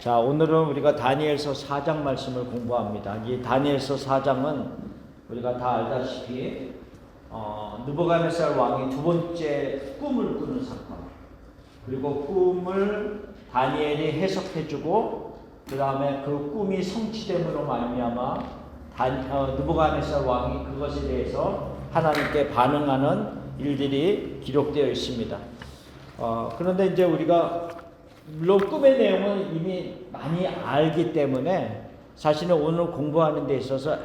자, 오늘은 우리가 다니엘서 4장 말씀을 공부합니다. 이 다니엘서 4장은 우리가 다 알다시피 느부갓네살 왕이 두 번째 꿈을 꾸는 사건, 그리고 꿈을 다니엘이 해석해주고 그 다음에 그 꿈이 성취됨으로 말미암아 느부갓네살 왕이 그것에 대해서 하나님께 반응하는 일들이 기록되어 있습니다. 그런데 이제 우리가 물론 꿈의 내용은 이미 많이 알기 때문에 사실은 오늘 공부하는 데 있어서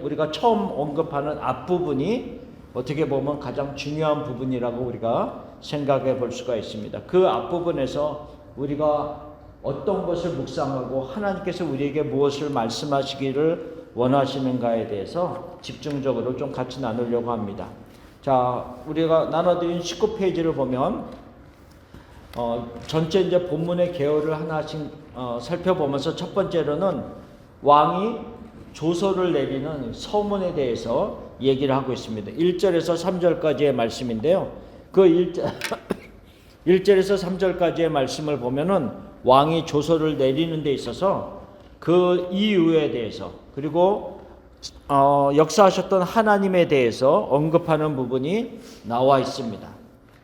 우리가 처음 언급하는 앞부분이 어떻게 보면 가장 중요한 부분이라고 우리가 생각해 볼 수가 있습니다. 그 앞부분에서 우리가 어떤 것을 묵상하고 하나님께서 우리에게 무엇을 말씀하시기를 원하시는가에 대해서 집중적으로 좀 같이 나누려고 합니다. 자, 우리가 나눠드린 19페이지를 보면 전체 이제 본문의 개요를 하나씩 살펴보면서 첫 번째로는 왕이 조서를 내리는 서문에 대해서 얘기를 하고 있습니다. 1절에서 3절까지의 말씀인데요. 그 1절에서 3절까지의 말씀을 보면은 왕이 조서를 내리는 데 있어서 그 이유에 대해서 그리고 역사하셨던 하나님에 대해서 언급하는 부분이 나와 있습니다.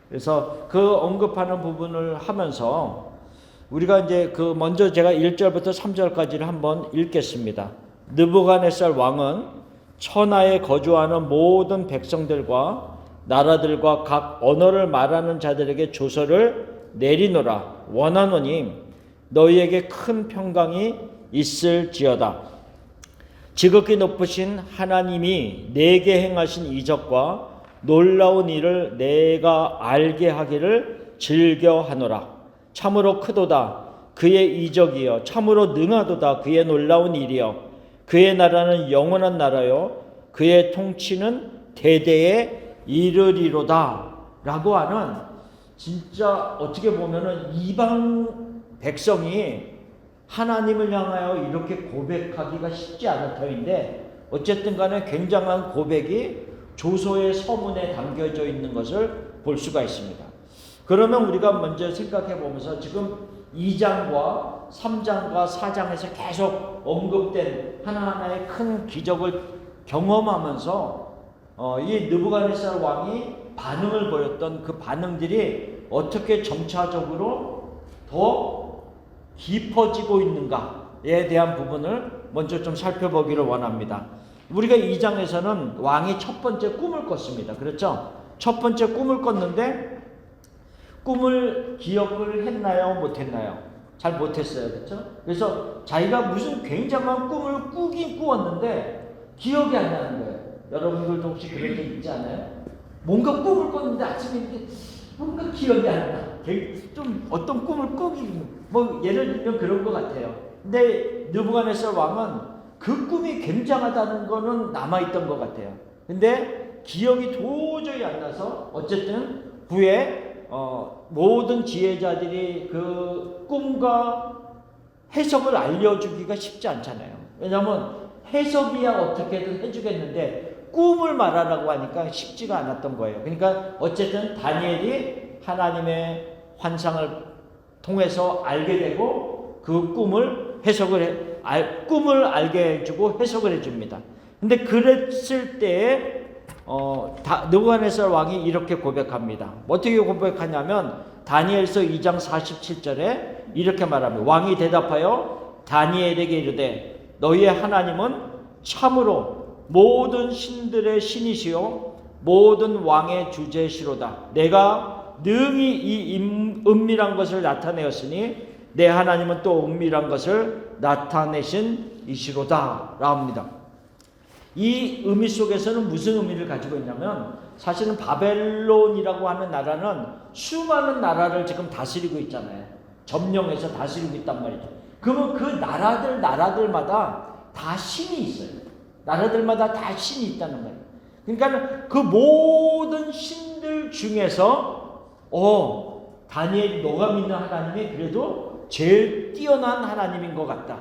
그래서 그 언급하는 부분을 하면서 우리가 이제 먼저 제가 1절부터 3절까지를 한번 읽겠습니다. 느부갓네살 왕은 천하에 거주하는 모든 백성들과 나라들과 각 언어를 말하는 자들에게 조서를 내리노라. 원하노니 너희에게 큰 평강이 있을지어다. 지극히 높으신 하나님이 내게 행하신 이적과 놀라운 일을 내가 알게 하기를 즐겨하노라. 참으로 크도다 그의 이적이여, 참으로 능하도다 그의 놀라운 일이여. 그의 나라는 영원한 나라요, 그의 통치는 대대에 이르리로다. 라고 하는, 진짜 어떻게 보면은 이방 백성이 하나님을 향하여 이렇게 고백하기가 쉽지 않을 터인데, 어쨌든 간에 굉장한 고백이 조서의 서문에 담겨져 있는 것을 볼 수가 있습니다. 그러면 우리가 먼저 생각해 보면서 지금 2장과 3장과 4장에서 계속 언급된 하나하나의 큰 기적을 경험하면서 이 느부갓네살 왕이 반응을 보였던 그 반응들이 어떻게 점차적으로 더 깊어지고 있는가에 대한 부분을 먼저 좀 살펴보기를 원합니다. 우리가 2장에서는 왕이 첫 번째 꿈을 꿨습니다. 그렇죠? 첫 번째 꿈을 꿨는데 꿈을 기억을 했나요? 못했나요? 잘 못했어요. 그렇죠? 그래서 자기가 무슨 굉장한 꿈을 꾸긴 꾸었는데 기억이 안 나는 거예요. 여러분들도 혹시 그런 게 있지 않아요? 뭔가 꿈을 꿨는데 아침에 이렇게 뭔가 기억이 안 나. 좀 어떤 꿈을 꾸긴, 예를 들면 그런 것 같아요. 근데 느부갓네살 왕은 그 꿈이 굉장하다는 거는 남아있던 것 같아요. 근데 기억이 도저히 안 나서 어쨌든 후에 모든 지혜자들이 그 꿈과 해석을 알려주기가 쉽지 않잖아요. 왜냐하면 해석이야 어떻게든 해주겠는데 꿈을 말하라고 하니까 쉽지가 않았던 거예요. 그러니까 어쨌든 다니엘이 하나님의 환상을 통해서 알게 되고 그 꿈을 꿈을 알게 해주고 해석을 해줍니다. 근데 그랬을 때에 느부갓네살 왕이 이렇게 고백합니다. 어떻게 고백하냐면 다니엘서 2장 47절에 이렇게 말합니다. 왕이 대답하여 다니엘에게 이르되 너희의 하나님은 참으로 모든 신들의 신이시요 모든 왕의 주제시로다. 내가 능히 이 은밀한 것을 나타내었으니 내 하나님은 또 은밀한 것을 나타내신 이시로다 라 합니다. 이 의미 속에서는 무슨 의미를 가지고 있냐면 사실은 바벨론이라고 하는 나라는 수많은 나라를 지금 다스리고 있잖아요. 점령해서 다스리고 있단 말이죠. 그러면 그 나라들마다 다 신이 있어요. 나라들마다 다 신이 있다는 거예요. 그러니까 그 모든 신들 중에서 다니엘이 너가 믿는 하나님이 그래도 제일 뛰어난 하나님인 것 같다.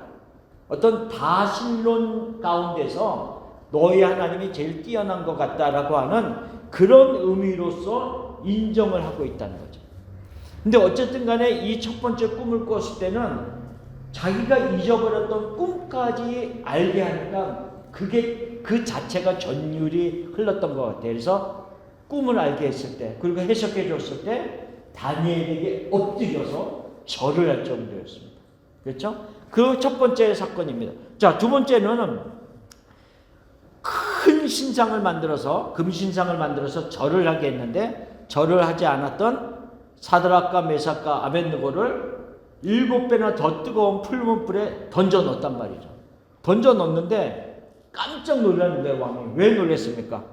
어떤 다신론 가운데서 너희 하나님이 제일 뛰어난 것 같다라고 하는 그런 의미로서 인정을 하고 있다는 거죠. 근데 어쨌든 간에 이 첫 번째 꿈을 꿨을 때는 자기가 잊어버렸던 꿈까지 알게 하니까 그게 그 자체가 전율이 흘렀던 것 같아요. 그래서 꿈을 알게 했을 때, 그리고 해석해 줬을 때 다니엘에게 엎드려서 절을 할 정도였습니다. 그렇죠? 그 첫 번째 사건입니다. 자, 두 번째는 큰 신상을 만들어서, 금신상을 만들어서 절을 하게 했는데, 절을 하지 않았던 사드락과 메삭과 아벳느고를 7배나 더 뜨거운 풀문불에 던져 넣었단 말이죠. 던져 넣었는데 깜짝 놀라는 거예요, 왕이. 왜 놀랐습니까?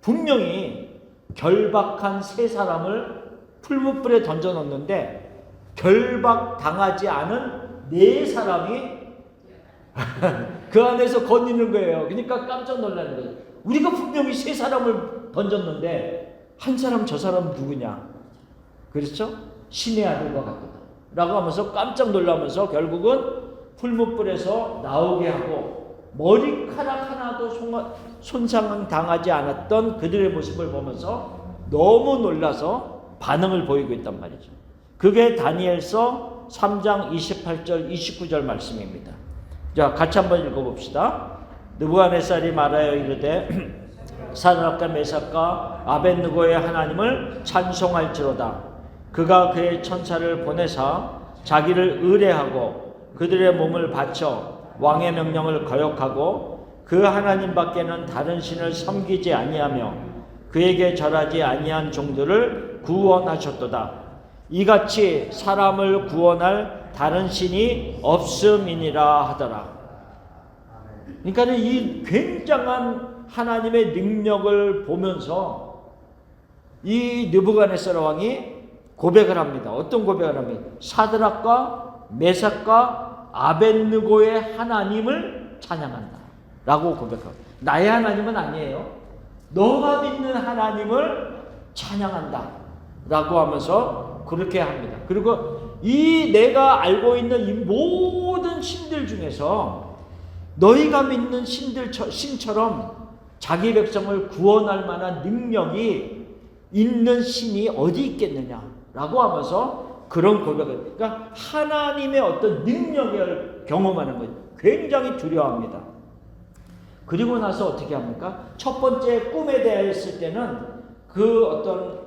분명히 결박한 세 사람을 풀문불에 던져 넣었는데 결박 당하지 않은 네 사람이 그 안에서 거니는 거예요. 그러니까 깜짝 놀라는 거예요. 우리가 분명히 세 사람을 던졌는데 한 사람 저 사람 누구냐? 그렇죠? 신의 아들과 같다 라고 하면서 깜짝 놀라면서 결국은 풀무불에서 나오게 하고 머리카락 하나도 손상 당하지 않았던 그들의 모습을 보면서 너무 놀라서 반응을 보이고 있단 말이죠. 그게 다니엘서 3장 28절 29절 말씀입니다. 자, 같이 한번 읽어봅시다. 느부갓네살이 말하여 이르되 사드락과 메삭과 아벳느고의 하나님을 찬송할지로다. 그가 그의 천사를 보내사 자기를 의뢰하고 그들의 몸을 바쳐 왕의 명령을 거역하고 그 하나님 밖에는 다른 신을 섬기지 아니하며 그에게 절하지 아니한 종들을 구원하셨도다. 이같이 사람을 구원할 다른 신이 없음이니라 하더라. 그러니까 이 굉장한 하나님의 능력을 보면서 이 느부갓네살 왕이 고백을 합니다. 어떤 고백을 합니까? 사드락과 메삭과 아벳느고의 하나님을 찬양한다 라고 고백합니다. 나의 하나님은 아니에요. 너가 믿는 하나님을 찬양한다 라고 하면서 그렇게 합니다. 그리고 이 내가 알고 있는 이 모든 신들 중에서 너희가 믿는 신처럼 자기 백성을 구원할 만한 능력이 있는 신이 어디 있겠느냐 라고 하면서 그런 고백을, 그러니까 하나님의 어떤 능력을 경험하는 거예요. 굉장히 두려워합니다. 그리고 나서 어떻게 합니까? 첫 번째 꿈에 대했을 때는 그 어떤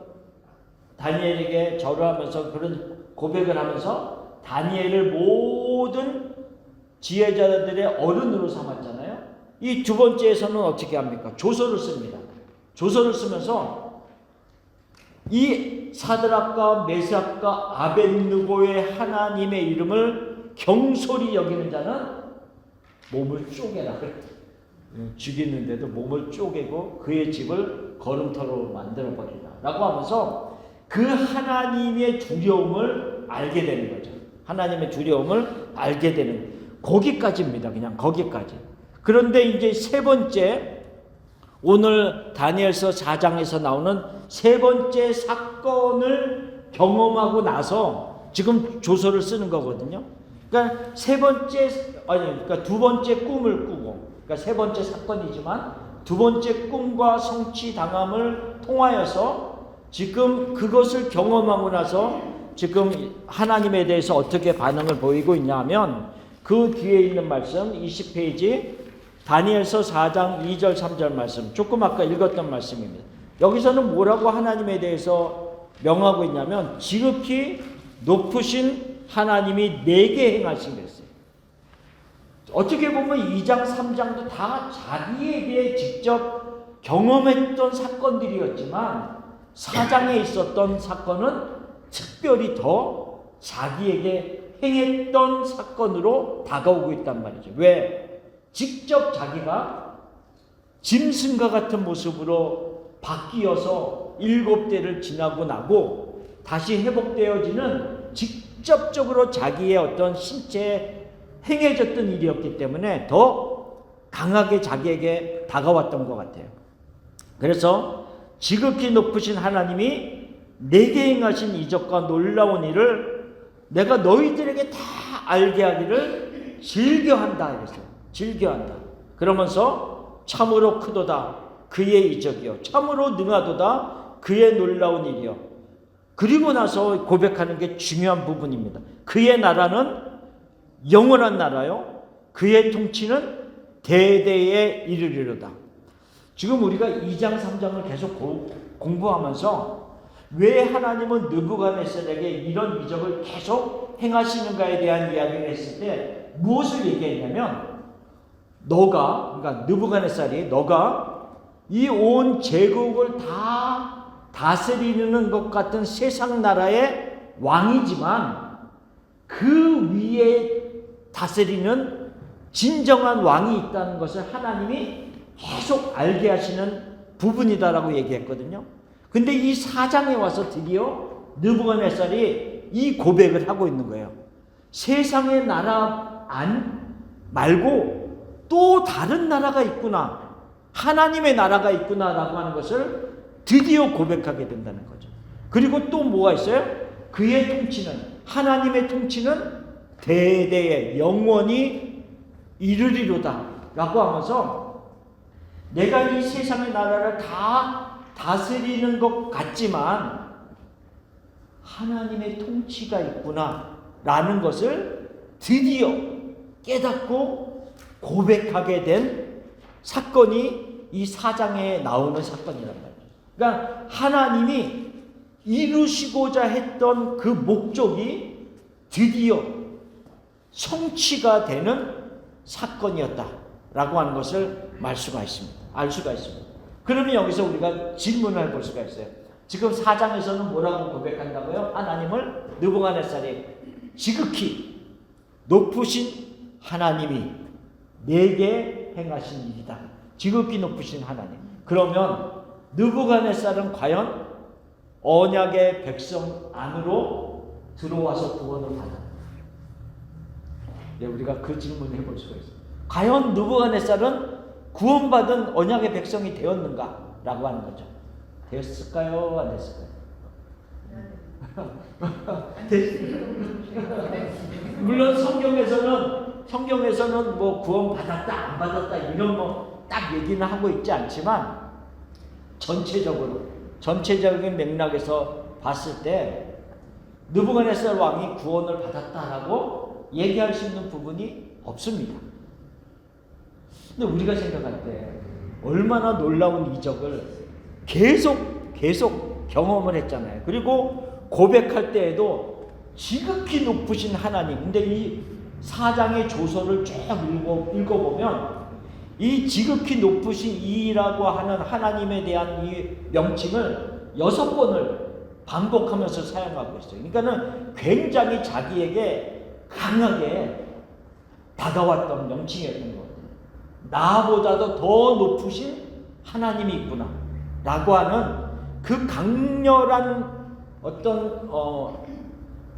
다니엘에게 절을 하면서 그런 고백을 하면서 다니엘을 모든 지혜자들의 어른으로 삼았잖아요. 이 두 번째에서는 어떻게 합니까? 조서를 씁니다. 조서를 쓰면서 이 사드락과 메삭과 아벳느고의 하나님의 이름을 경솔히 여기는 자는 몸을 쪼개라. 죽이는데도 몸을 쪼개고 그의 집을 거름터로 만들어버리라 라고 하면서 그 하나님의 두려움을 알게 되는 거죠. 하나님의 두려움을 알게 되는 거기까지입니다. 그냥 거기까지. 그런데 이제 세 번째, 오늘 다니엘서 4장에서 나오는 세 번째 사건을 경험하고 나서 지금 조서를 쓰는 거거든요. 그러니까 그러니까 두 번째 꿈을 꾸고, 그러니까 세 번째 사건이지만 두 번째 꿈과 성취당함을 통하여서 지금 그것을 경험하고 나서 지금 하나님에 대해서 어떻게 반응을 보이고 있냐 하면 그 뒤에 있는 말씀 20페이지 다니엘서 4장 2절 3절 말씀, 조금 아까 읽었던 말씀입니다. 여기서는 뭐라고 하나님에 대해서 명하고 있냐면 지극히 높으신 하나님이 내게 행하신 것이에요. 어떻게 보면 2장 3장도 다 자기에게 직접 경험했던 사건들이었지만 4장에 있었던 사건은 특별히 더 자기에게 행했던 사건으로 다가오고 있단 말이죠. 왜? 직접 자기가 짐승과 같은 모습으로 바뀌어서 7대를 지나고 나고 다시 회복되어지는 직접적으로 자기의 어떤 신체에 행해졌던 일이었기 때문에 더 강하게 자기에게 다가왔던 것 같아요. 그래서 지극히 높으신 하나님이 내게 행하신 이적과 놀라운 일을 내가 너희들에게 다 알게 하기를 즐겨한다 이랬어요. 즐겨한다. 그러면서 참으로 크도다 그의 이적이요 참으로 능하도다 그의 놀라운 일이요. 그리고 나서 고백하는 게 중요한 부분입니다. 그의 나라는 영원한 나라요 그의 통치는 대대에 이르리로다. 지금 우리가 2장 3장을 계속 공부하면서 왜 하나님은 느부갓네살에게 이런 이적을 계속 행하시는가에 대한 이야기를 했을 때 무엇을 얘기했냐면, 그러니까 느부갓네살이 너가 이 온 제국을 다 다스리는 것 같은 세상 나라의 왕이지만 그 위에 다스리는 진정한 왕이 있다는 것을 하나님이 계속 알게 하시는 부분이다라고 얘기했거든요. 근데 이 4장에 와서 드디어 느부갓네살이 이 고백을 하고 있는 거예요. 세상의 나라 말고 또 다른 나라가 있구나, 하나님의 나라가 있구나라고 하는 것을 드디어 고백하게 된다는 거죠. 그리고 또 뭐가 있어요? 그의 통치는, 하나님의 통치는 대대에 영원히 이르리로다 라고 하면서, 내가 이 세상의 나라를 다 다스리는 것 같지만 하나님의 통치가 있구나 라는 것을 드디어 깨닫고 고백하게 된 사건이 이 4장에 나오는 사건이란 말이에요. 그러니까 하나님이 이루시고자 했던 그 목적이 드디어 성취가 되는 사건이었다라고 하는 것을 알 수가 있습니다. 그러면 여기서 우리가 질문을 해볼 수가 있어요. 지금 4장에서는 뭐라고 고백한다고요? 하나님을 느부갓네살이 지극히 높으신 하나님이 내게 행하신 일이다. 지극히 높으신 하나님. 그러면 느부갓네살은 과연 언약의 백성 안으로 들어와서 구원을 받았다. 우리가 그 질문을 해볼 수가 있어요. 과연 느부갓네살은 구원받은 언약의 백성이 되었는가? 라고 하는 거죠. 되었을까요? 안 됐을까요? 물론 성경에서는 뭐 구원받았다, 안 받았다, 이런 딱 얘기는 하고 있지 않지만, 전체적인 맥락에서 봤을 때, 느부갓네살 왕이 구원을 받았다라고 얘기할 수 있는 부분이 없습니다. 근데 우리가 생각할 때 얼마나 놀라운 이적을 계속 경험을 했잖아요. 그리고 고백할 때에도 지극히 높으신 하나님. 근데 이 4장의 조서를 쭉 읽어보면 이 지극히 높으신 이라고 하는 하나님에 대한 이 명칭을 6번을 반복하면서 사용하고 있어요. 그러니까는 굉장히 자기에게 강하게 다가왔던 명칭이었던 거예요. 나보다도 더 높으신 하나님이 있구나 라고 하는 그 강렬한 어떤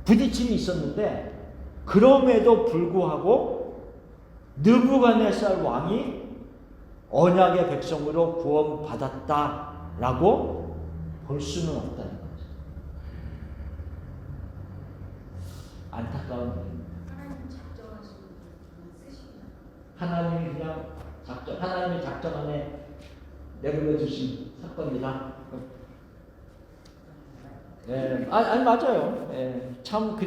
부딪힘이 있었는데, 그럼에도 불구하고 느부갓네살 왕이 언약의 백성으로 구원받았다라고 볼 수는 없다는 거죠. 안타까운 일입니다. 하나님이 그냥 하나님의 작정 안에 내버려 두신 사건이다. 네, 아니 맞아요. 참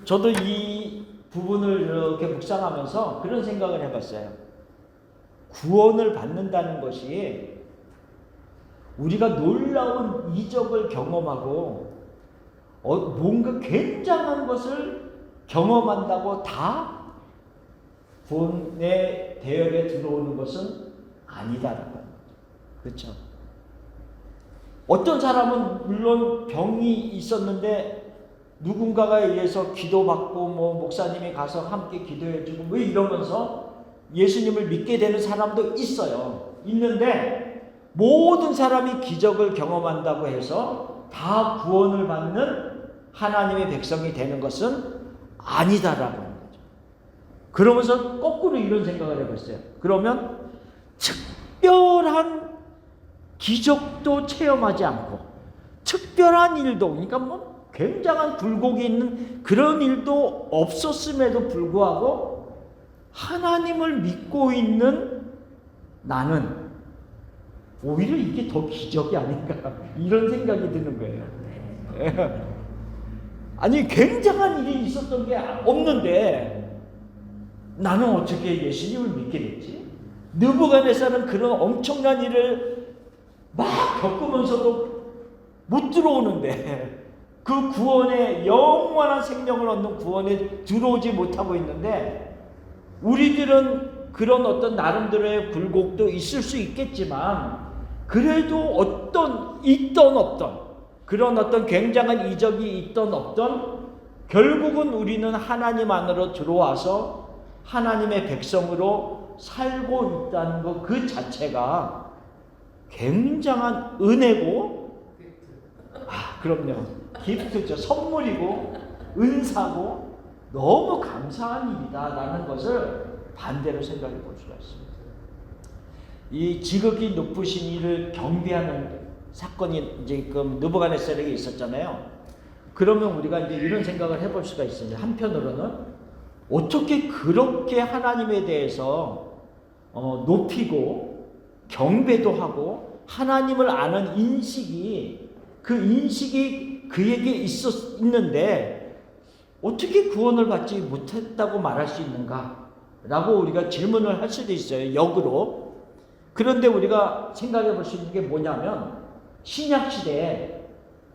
저도 이 부분을 이렇게 묵상하면서 그런 생각을 해봤어요. 구원을 받는다는 것이 우리가 놀라운 이적을 경험하고 뭔가 굉장한 것을 경험한다고 다 구원의 대열에 들어오는 것은 아니다라는 거예요. 그렇죠? 어떤 사람은 물론 병이 있었는데 누군가가 의해서 기도받고 목사님이 가서 함께 기도해주고 이러면서 예수님을 믿게 되는 사람도 있어요. 있는데 모든 사람이 기적을 경험한다고 해서 다 구원을 받는 하나님의 백성이 되는 것은 아니다라고 하는 거죠. 그러면서 거꾸로 이런 생각을 해봤어요. 그러면 특별한 기적도 체험하지 않고 특별한 일도, 그러니까 굉장한 굴곡이 있는 그런 일도 없었음에도 불구하고 하나님을 믿고 있는 나는 오히려 이게 더 기적이 아닌가, 이런 생각이 드는 거예요. 아니 굉장한 일이 있었던 게 없는데 나는 어떻게 예수님을 믿게 됐지? 느부갓네살은 그런 엄청난 일을 막 겪으면서도 못 들어오는데 그 구원에 영원한 생명을 얻는 구원에 들어오지 못하고 있는데 우리들은 그런 어떤 나름대로의 굴곡도 있을 수 있겠지만 그래도 있던 없던 그런 어떤 굉장한 이적이 있던 없던 결국은 우리는 하나님 안으로 들어와서 하나님의 백성으로 살고 있다는 것 그 자체가 굉장한 은혜고 그럼요. 기프트죠. 선물이고 은사고 너무 감사한 일이다라는 것을 반대로 생각해 볼 수가 있습니다. 이 지극히 높으신 이를 경배하는 사건이 지금 느부갓네살에게 있었잖아요. 그러면 우리가 이제 이런 생각을 해볼 수가 있습니다. 한편으로는 어떻게 그렇게 하나님에 대해서 높이고 경배도 하고 하나님을 아는 인식이 그에게 있었는데 어떻게 구원을 받지 못했다고 말할 수 있는가? 라고 우리가 질문을 할 수도 있어요. 역으로. 그런데 우리가 생각해 볼 수 있는 게 뭐냐면 신약 시대에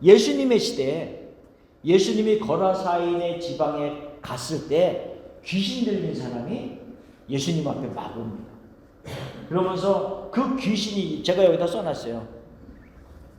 예수님의 시대에 예수님이 거라사인의 지방에 갔을 때 귀신 들린 사람이 예수님 앞에 막 옵니다. 그러면서 그 귀신이 제가 여기다 써놨어요.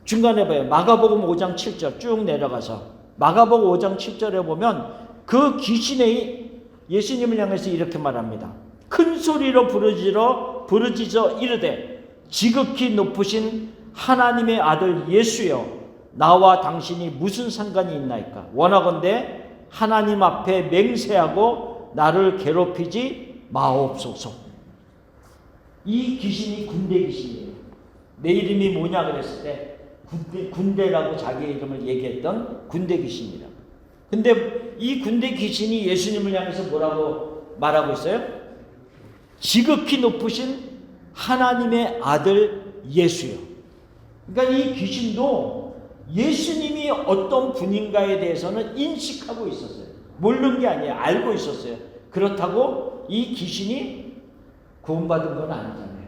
중간에 봐요. 마가복음 5장 7절 쭉 내려가서 마가복음 5장 7절에 보면 그 귀신이 예수님을 향해서 이렇게 말합니다. 큰 소리로 부르짖어 이르되 지극히 높으신 하나님의 아들 예수여 나와 당신이 무슨 상관이 있나이까? 원하건대 하나님 앞에 맹세하고 나를 괴롭히지 마옵소서. 이 귀신이 군대 귀신이에요. 내 이름이 뭐냐 그랬을 때 군대라고 자기의 이름을 얘기했던 군대 귀신이라. 근데 이 군대 귀신이 예수님을 향해서 뭐라고 말하고 있어요? 지극히 높으신 하나님의 아들 예수요. 그러니까 이 귀신도 예수님이 어떤 분인가에 대해서는 인식하고 있었어요. 모르는 게 아니에요. 알고 있었어요. 그렇다고 이 귀신이 구원받은 건 아니잖아요.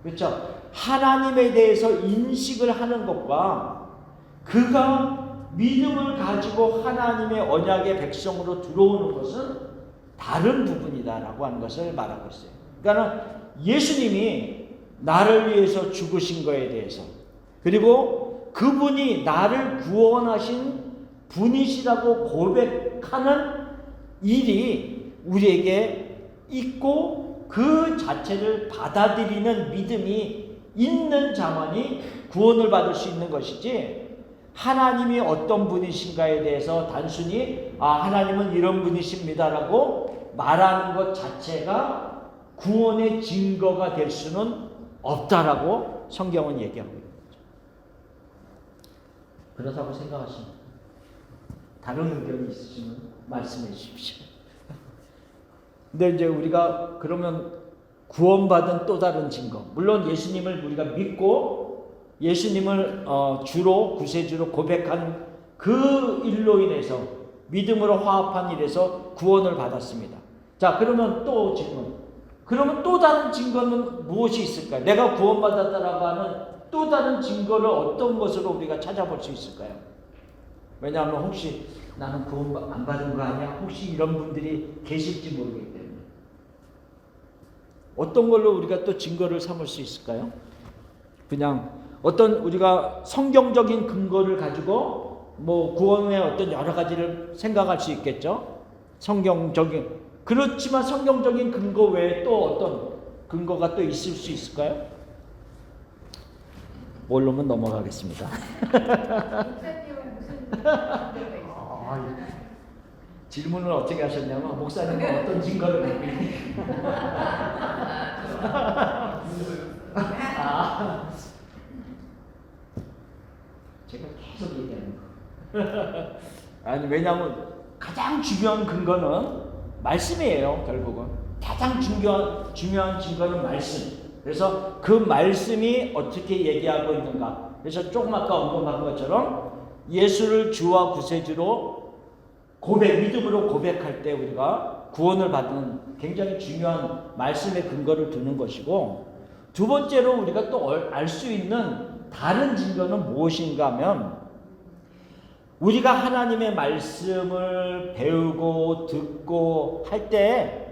그렇죠? 하나님에 대해서 인식을 하는 것과 그가 믿음을 가지고 하나님의 언약의 백성으로 들어오는 것은 다른 부분이다라고 하는 것을 말하고 있어요. 그러니까 예수님이 나를 위해서 죽으신 것에 대해서 그리고 그분이 나를 구원하신 분이시라고 고백하는 일이 우리에게 있고 그 자체를 받아들이는 믿음이 있는 자만이 구원을 받을 수 있는 것이지 하나님이 어떤 분이신가에 대해서 단순히 하나님은 이런 분이십니다라고 말하는 것 자체가 구원의 증거가 될 수는 없다라고 성경은 얘기하고 있는 거죠. 그렇다고 생각하십니까? 다른 의견이 있으시면 말씀해 주십시오. 근데 이제 우리가 그러면 구원받은 또 다른 증거, 물론 예수님을 우리가 믿고 예수님을 주로 구세주로 고백한 그 일로 인해서 믿음으로 화합한 일에서 구원을 받았습니다. 자, 그러면 또 질문. 그러면 또 다른 증거는 무엇이 있을까요? 내가 구원받았다라고 하는 또 다른 증거를 어떤 것으로 우리가 찾아볼 수 있을까요? 왜냐하면 혹시 나는 구원 안 받은 거 아니야? 혹시 이런 분들이 계실지 모르기 때문에. 어떤 걸로 우리가 또 증거를 삼을 수 있을까요? 그냥 어떤 우리가 성경적인 근거를 가지고 뭐 구원의 어떤 여러 가지를 생각할 수 있겠죠. 성경적인 그렇지만 성경적인 근거 외에 또 어떤 근거가 또 있을 수 있을까요? 모르면 넘어가겠습니다. 질문을 어떻게 하셨냐면 목사님은 어떤 증거를 갖고 제가 계속 얘기하는 거. 아니 왜냐하면 가장 중요한 근거는 말씀이에요. 결국은 가장 중요한 증거는 말씀. 그래서 그 말씀이 어떻게 얘기하고 있는가. 그래서 조금 아까 언급한 것처럼 예수를 주와 구세주로 믿음으로 고백할 때 우리가 구원을 받는 굉장히 중요한 말씀의 근거를 두는 것이고, 두 번째로 우리가 또 알 수 있는 다른 증거는 무엇인가 하면, 우리가 하나님의 말씀을 배우고 듣고 할 때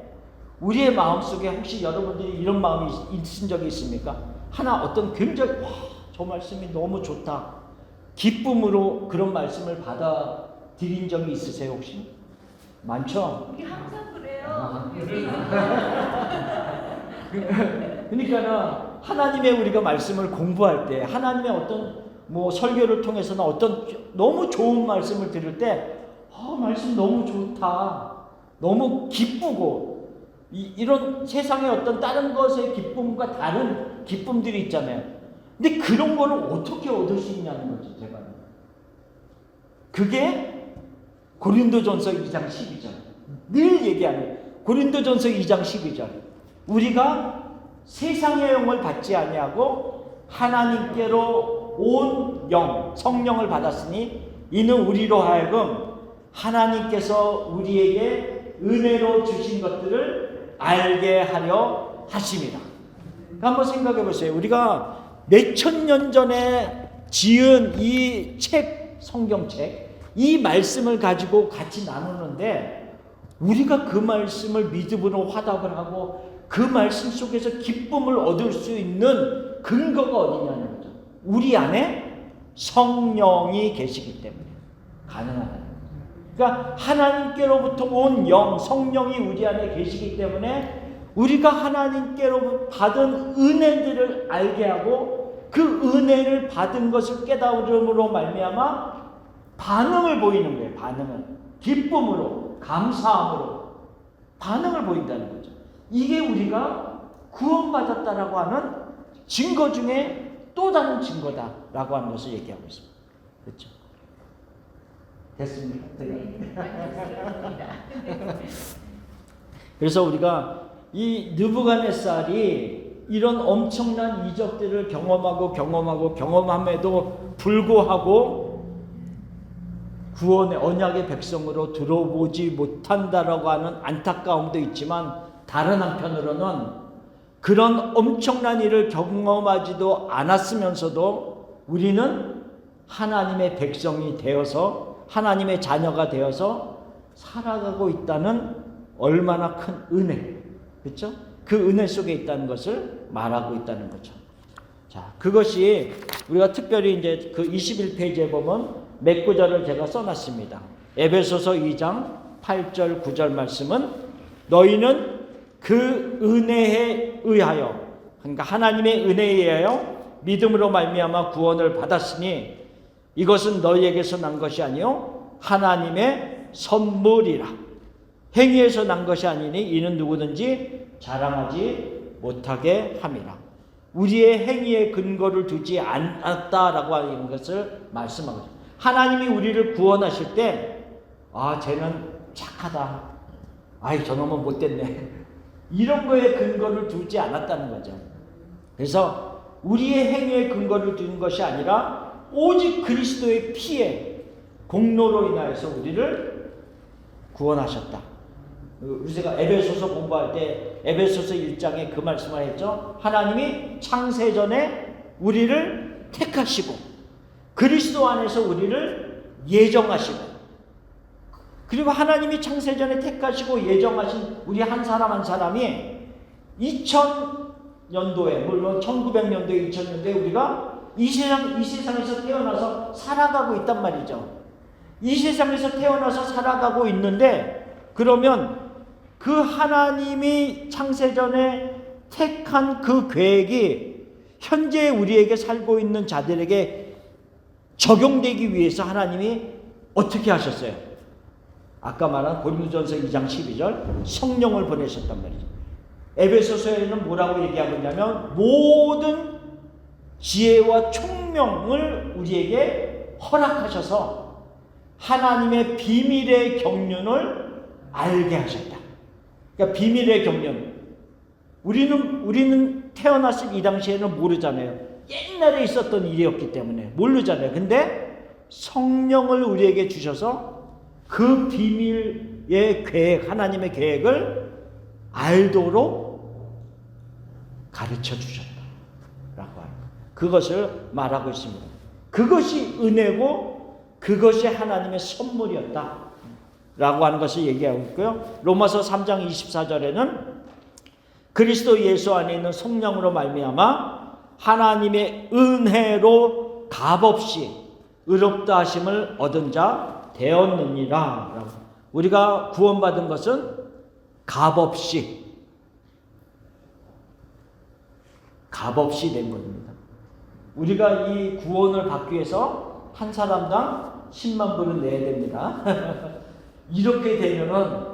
우리의 마음속에 혹시 여러분들이 이런 마음이 있으신 적이 있습니까? 어떤 굉장히 저 말씀이 너무 좋다, 기쁨으로 그런 말씀을 받아들인 적이 있으세요 혹시? 많죠? 우리 항상 그래요. 그러니까는 하나님의 우리가 말씀을 공부할 때, 하나님의 어떤 설교를 통해서는 어떤 너무 좋은 말씀을 들을 때 말씀 너무 좋다, 너무 기쁘고, 이런 세상의 어떤 다른 것의 기쁨과 다른 기쁨들이 있잖아요. 근데 그런 거를 어떻게 얻을 수 있냐는 거죠, 제가. 그게 고린도전서 2장 12절. 늘 얘기하는 고린도전서 2장 12절. 우리가 세상의 영을 받지 아니하고 하나님께로 온 영, 성령을 받았으니 이는 우리로 하여금 하나님께서 우리에게 은혜로 주신 것들을 알게 하려 하심이라. 한번 생각해 보세요. 우리가 몇천 년 전에 지은 이 책, 성경책, 이 말씀을 가지고 같이 나누는데, 우리가 그 말씀을 믿음으로 화답을 하고 그 말씀 속에서 기쁨을 얻을 수 있는 근거가 어디냐는 거죠. 우리 안에 성령이 계시기 때문에 가능하다는 거죠. 그러니까 하나님께로부터 온 영, 성령이 우리 안에 계시기 때문에 우리가 하나님께로 받은 은혜들을 알게 하고, 그 은혜를 받은 것을 깨달음으로 말미암아 반응을 보이는 거예요. 반응을 기쁨으로, 감사함으로 반응을 보인다는 거죠. 이게 우리가 구원받았다라고 하는 증거 중에 또 다른 증거다라고 하는 것을 얘기하고 있습니다. 그렇죠? 됐습니까? 그래서 우리가 이 느부갓네살이 이런 엄청난 이적들을 경험함에도 불구하고 구원의 언약의 백성으로 들어보지 못한다라고 하는 안타까움도 있지만, 다른 한편으로는 그런 엄청난 일을 경험하지도 않았으면서도 우리는 하나님의 백성이 되어서, 하나님의 자녀가 되어서 살아가고 있다는 얼마나 큰 은혜, 그렇죠? 그 은혜 속에 있다는 것을 말하고 있다는 거죠. 자, 그것이 우리가 특별히 이제 그 21페이지에 보면 몇 구절을 제가 써놨습니다. 에베소서 2장 8절 9절 말씀은, 너희는 그 은혜에 의하여, 그러니까 하나님의 은혜에 의하여 믿음으로 말미암아 구원을 받았으니 이것은 너희에게서 난 것이 아니요 하나님의 선물이라. 행위에서 난 것이 아니니 이는 누구든지 자랑하지 못하게 함이라. 우리의 행위에 근거를 두지 않았다라고 하는 것을 말씀하고 있습니다. 하나님이 우리를 구원하실 때 쟤는 착하다, 저놈은 못됐네, 이런 거에 근거를 두지 않았다는 거죠. 그래서 우리의 행위에 근거를 두는 것이 아니라 오직 그리스도의 피에, 공로로 인하여서 우리를 구원하셨다. 우리가 에베소서 공부할 때 에베소서 1장에 그 말씀을 했죠. 하나님이 창세전에 우리를 택하시고 그리스도 안에서 우리를 예정하시고, 그리고 하나님이 창세전에 택하시고 예정하신 우리 한 사람 한 사람이 2000년도에, 물론 1900년도에 2000년도에 우리가 이 세상에서 태어나서 살아가고 있단 말이죠. 이 세상에서 태어나서 살아가고 있는데, 그러면 그 하나님이 창세전에 택한 그 계획이 현재 우리에게 살고 있는 자들에게 적용되기 위해서 하나님이 어떻게 하셨어요? 아까 말한 고린도전서 2장 12절 성령을 보내셨단 말이죠. 에베소서에는 뭐라고 얘기하고 있냐면, 모든 지혜와 총명을 우리에게 허락하셔서 하나님의 비밀의 경륜을 알게 하셨다. 그러니까 비밀의 경륜, 우리는 태어났을 이 당시에는 모르잖아요. 옛날에 있었던 일이었기 때문에 모르잖아요. 근데 성령을 우리에게 주셔서 그 비밀 계획, 하나님의 계획을 알도록 가르쳐 주셨다라고 하는 것. 그것을 말하고 있습니다. 그것이 은혜고 그것이 하나님의 선물이었다 라고 하는 것을 얘기하고 있고요. 로마서 3장 24절에는 그리스도 예수 안에 있는 성령으로 말미암아 하나님의 은혜로 값없이 의롭다 하심을 얻은 자 되었느니라. 우리가 구원받은 것은 값없이 된 겁니다. 우리가 이 구원을 받기 위해서 한 사람당 10만 불은 내야 됩니다. 이렇게 되면은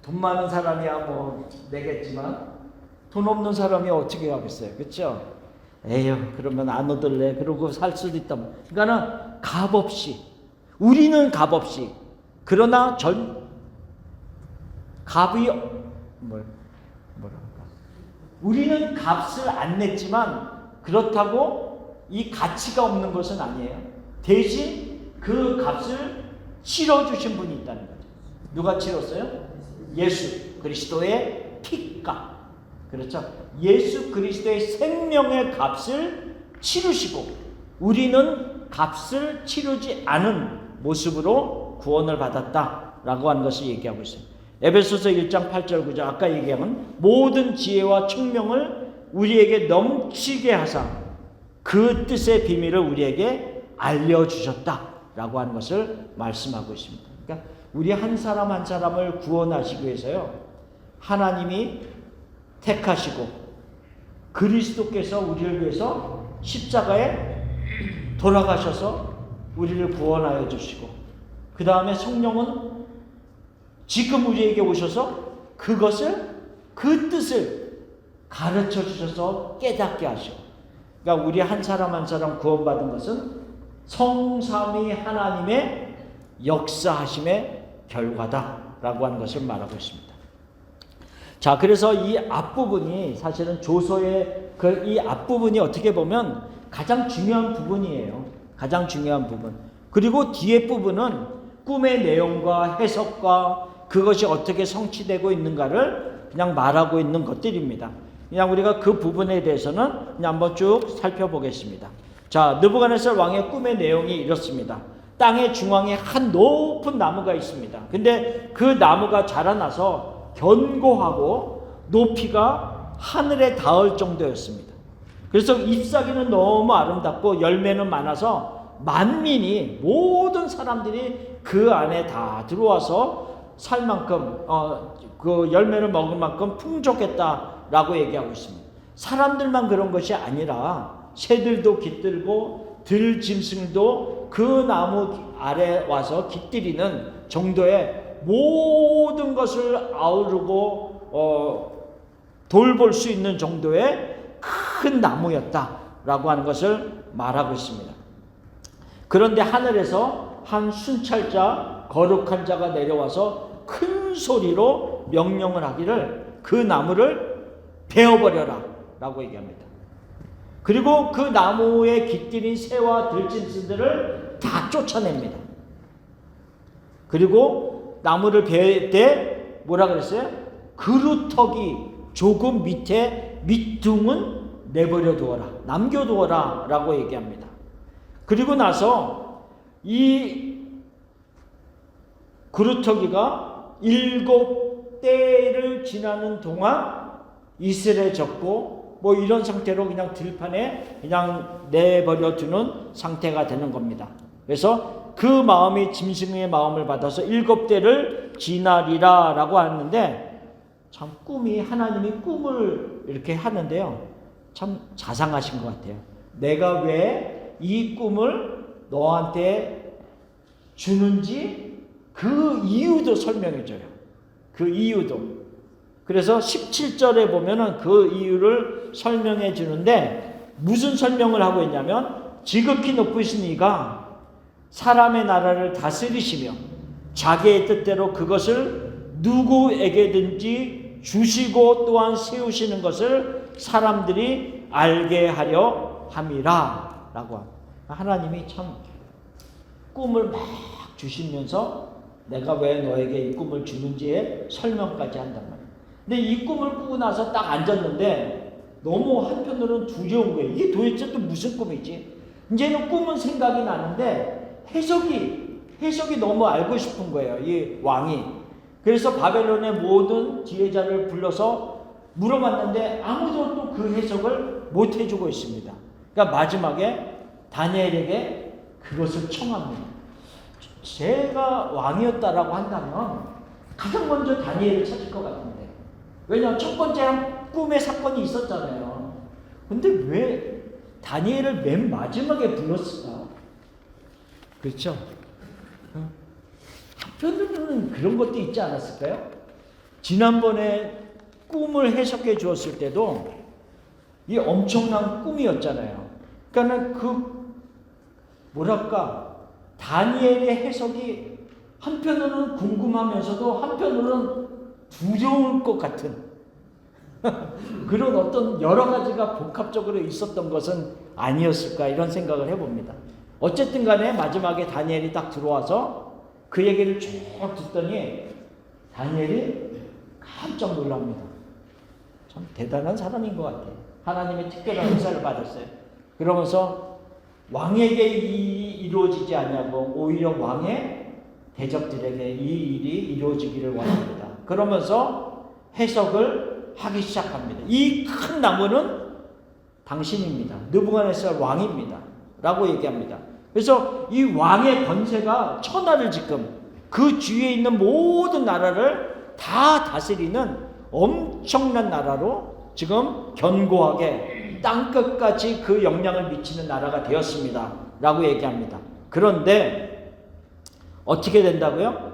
돈 많은 사람이야 뭐 내겠지만 돈 없는 사람이 어떻게 하겠어요, 그렇죠? 에휴, 그러면 안 얻을래. 그러고 살 수도 있다. 그러니까는 값없이, 우리는 값없이, 그러나 값이 뭐랄까? 우리는 값을 안 냈지만 그렇다고 이 가치가 없는 것은 아니에요. 대신 그 값을 치러주신 분이 있다는 거죠. 누가 치렀어요? 예수 그리스도의 피값. 그렇죠? 예수 그리스도의 생명의 값을 치르시고 우리는 값을 치르지 않은 모습으로 구원을 받았다라고 하는 것을 얘기하고 있습니다. 에베소서 1장 8절 9절 아까 얘기한 모든 지혜와 총명을 우리에게 넘치게 하사 그 뜻의 비밀을 우리에게 알려주셨다라고 하는 것을 말씀하고 있습니다. 그러니까 우리 한 사람 한 사람을 구원하시기 위해서요, 하나님이 택하시고 그리스도께서 우리를 위해서 십자가에 돌아가셔서 우리를 구원하여 주시고 그 다음에 성령은 지금 우리에게 오셔서 그것을 그 뜻을 가르쳐 주셔서 깨닫게 하시고, 그러니까 우리 한 사람 한 사람 구원받은 것은 성삼위 하나님의 역사하심의 결과다라고 하는 것을 말하고 있습니다. 자, 그래서 이 앞부분이 사실은 조서의 이 앞부분이 어떻게 보면 가장 중요한 부분이에요. 가장 중요한 부분. 그리고 뒤에 부분은 꿈의 내용과 해석과 그것이 어떻게 성취되고 있는가를 그냥 말하고 있는 것들입니다. 그냥 우리가 그 부분에 대해서는 그냥 한번 쭉 살펴보겠습니다. 자, 느부갓네살 왕의 꿈의 내용이 이렇습니다. 땅의 중앙에 한 높은 나무가 있습니다. 근데 그 나무가 자라나서 견고하고 높이가 하늘에 닿을 정도였습니다. 그래서 잎사귀는 너무 아름답고 열매는 많아서 만민이 모든 사람들이 그 안에 다 들어와서 살 만큼 그 열매를 먹을 만큼 풍족했다라고 얘기하고 있습니다. 사람들만 그런 것이 아니라 새들도 깃들고 들짐승도 그 나무 아래 와서 깃들이는 정도의 모든 것을 아우르고 돌볼 수 있는 정도의 큰 나무였다라고 하는 것을 말하고 있습니다. 그런데 하늘에서 한 순찰자, 거룩한 자가 내려와서 큰 소리로 명령을 하기를 그 나무를 베어버려라 라고 얘기합니다. 그리고 그 나무에 깃들인 새와 들짐승들을 다 쫓아냅니다. 그리고 나무를 베을 때 뭐라 그랬어요? 그루터기 조금 밑에 밑둥은 내버려 두어라, 남겨두어라 라고 얘기합니다. 그리고 나서 이 그루터기가 7때를 지나는 동안 이슬해졌고 뭐 이런 상태로 그냥 들판에 그냥 내버려 두는 상태가 되는 겁니다. 그래서 그 마음이 짐승의 마음을 받아서 7때를 지나리라 라고 하는데, 참 꿈이, 하나님이 꿈을 이렇게 하는데요, 참 자상하신 것 같아요. 내가 왜 이 꿈을 너한테 주는지 그 이유도 설명해줘요. 그 이유도. 그래서 17절에 보면은 그 이유를 설명해 주는데, 무슨 설명을 하고 있냐면, 지극히 높으신 이가 사람의 나라를 다스리시며 자기의 뜻대로 그것을 누구에게든지 주시고 또한 세우시는 것을 사람들이 알게 하려 함이라 라고 합니다. 하나님이 참 꿈을 막 주시면서 내가 왜 너에게 이 꿈을 주는지에 설명까지 한단 말이에요. 근데 이 꿈을 꾸고 나서 딱 앉았는데 너무 한편으로는 두려운 거예요. 이게 도대체 또 무슨 꿈이지? 이제는 꿈은 생각이 나는데 해석이 너무 알고 싶은 거예요. 이 왕이. 그래서 바벨론의 모든 지혜자를 불러서 물어봤는데 아무도 또 그 해석을 못 해주고 있습니다. 그러니까 마지막에 다니엘에게 그것을 청합니다. 제가 왕이었다라고 한다면 가장 먼저 다니엘을 찾을 것 같은데, 왜냐하면 첫 번째 꿈의 사건이 있었잖아요. 근데 왜 다니엘을 맨 마지막에 불렀을까? 그렇죠? 한편으로는 그런 것도 있지 않았을까요? 지난번에 꿈을 해석해 주었을 때도 이 엄청난 꿈이었잖아요. 그러니까 다니엘의 해석이 한편으로는 궁금하면서도 한편으로는 두려울 것 같은 그런 어떤 여러 가지가 복합적으로 있었던 것은 아니었을까, 이런 생각을 해봅니다. 어쨌든 간에 마지막에 다니엘이 딱 들어와서 그 얘기를 쭉 듣더니 다니엘이 깜짝 놀랍니다. 참 대단한 사람인 것 같아요. 하나님의 특별한 은사를 받았어요. 그러면서 왕에게 이 일이 이루어지지 않냐고 오히려 왕의 대적들에게 이 일이 이루어지기를 원합니다. 그러면서 해석을 하기 시작합니다. 이 큰 나무는 당신입니다. 느부갓네살 왕입니다. 라고 얘기합니다. 그래서 이 왕의 권세가 천하를 지금 그 주위에 있는 모든 나라를 다 다스리는 엄청난 나라로 지금 견고하게 땅끝까지 그 영향을 미치는 나라가 되었습니다. 라고 얘기합니다. 그런데 어떻게 된다고요?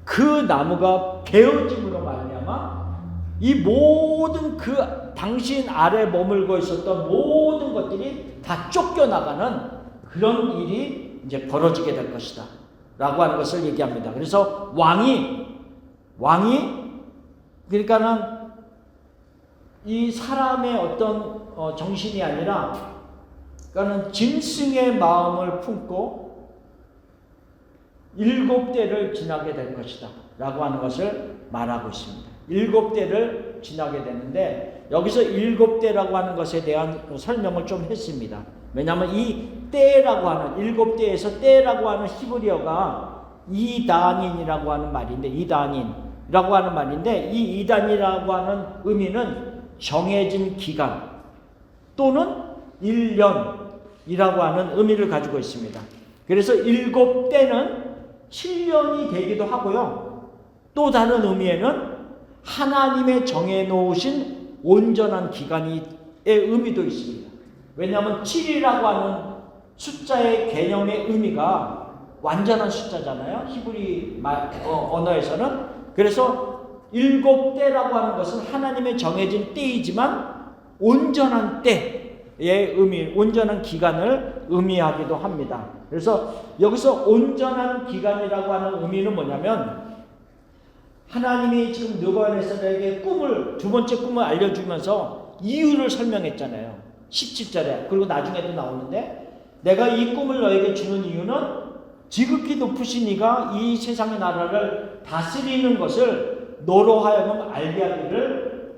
그 나무가 베어짐으로 말미암아 이 모든 그 당신 아래 머물고 있었던 모든 것들이 다 쫓겨나가는 그런 일이 이제 벌어지게 될 것이다 라고 하는 것을 얘기합니다. 그래서 왕이 그러니까는 이 사람의 어떤 정신이 아니라 그러니까는 짐승의 마음을 품고 7대를 지나게 될 것이다 라고 하는 것을 말하고 있습니다. 7대를 지나게 되는데 여기서 7대라고 하는 것에 대한 설명을 좀 했습니다. 왜냐하면 이 때라고 하는 7대에서 때라고 하는 히브리어가 이단인이라고 하는 말인데, 이단인이라고 하는 말인데, 이 이단이라고 하는 의미는 정해진 기간 또는 1년이라고 하는 의미를 가지고 있습니다. 그래서 7대는 7년이 되기도 하고요. 또 다른 의미에는 하나님의 정해놓으신 온전한 기간의 의미도 있습니다. 왜냐하면 7이라고 하는 숫자의 개념의 의미가 완전한 숫자잖아요. 히브리 언어에서는. 그래서 7대라고 하는 것은 하나님의 정해진 때이지만 온전한 때의 의미, 온전한 기간을 의미하기도 합니다. 그래서 여기서 온전한 기간이라고 하는 의미는 뭐냐면 하나님이 지금 느부갓네살에게 두 번째 꿈을 알려주면서 이유를 설명했잖아요. 17절에. 그리고 나중에도 나오는데 내가 이 꿈을 너에게 주는 이유는 지극히 높으신 이가 이 세상의 나라를 다스리는 것을 너로 하여금 알게 하기를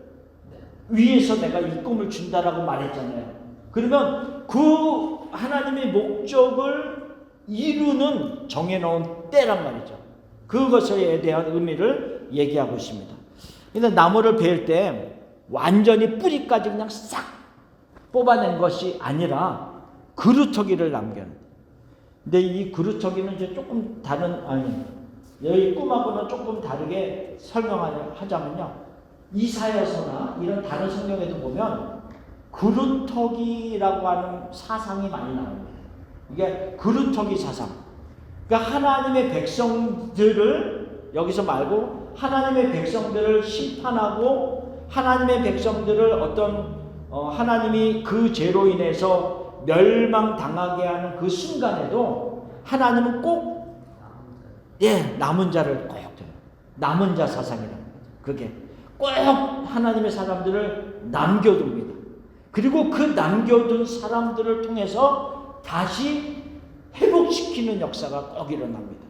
위해서 내가 이 꿈을 준다라고 말했잖아요. 그러면 그 하나님의 목적을 이루는 정해놓은 때란 말이죠. 그것에 대한 의미를 얘기하고 있습니다. 근데 나무를 베일 때 완전히 뿌리까지 그냥 싹 뽑아낸 것이 아니라 그루터기를 남겨요. 근데 이 그루터기는 이제 조금 여기 꿈하고는 조금 다르게 설명하자면요. 이사야서나 이런 다른 성경에도 보면 그루터기라고 하는 사상이 많이 나옵니다. 이게 그루터기 사상. 그러니까 하나님의 백성들을 여기서 말고 하나님의 백성들을 심판하고 하나님의 백성들을 하나님이 그 죄로 인해서 멸망당하게 하는 그 순간에도 하나님은 꼭 남은 자를 꼭 돼요. 남은 자 사상이라는 거죠. 그게 꼭 하나님의 사람들을 남겨둡니다. 그리고 그 남겨둔 사람들을 통해서 다시 회복시키는 역사가 꼭 일어납니다.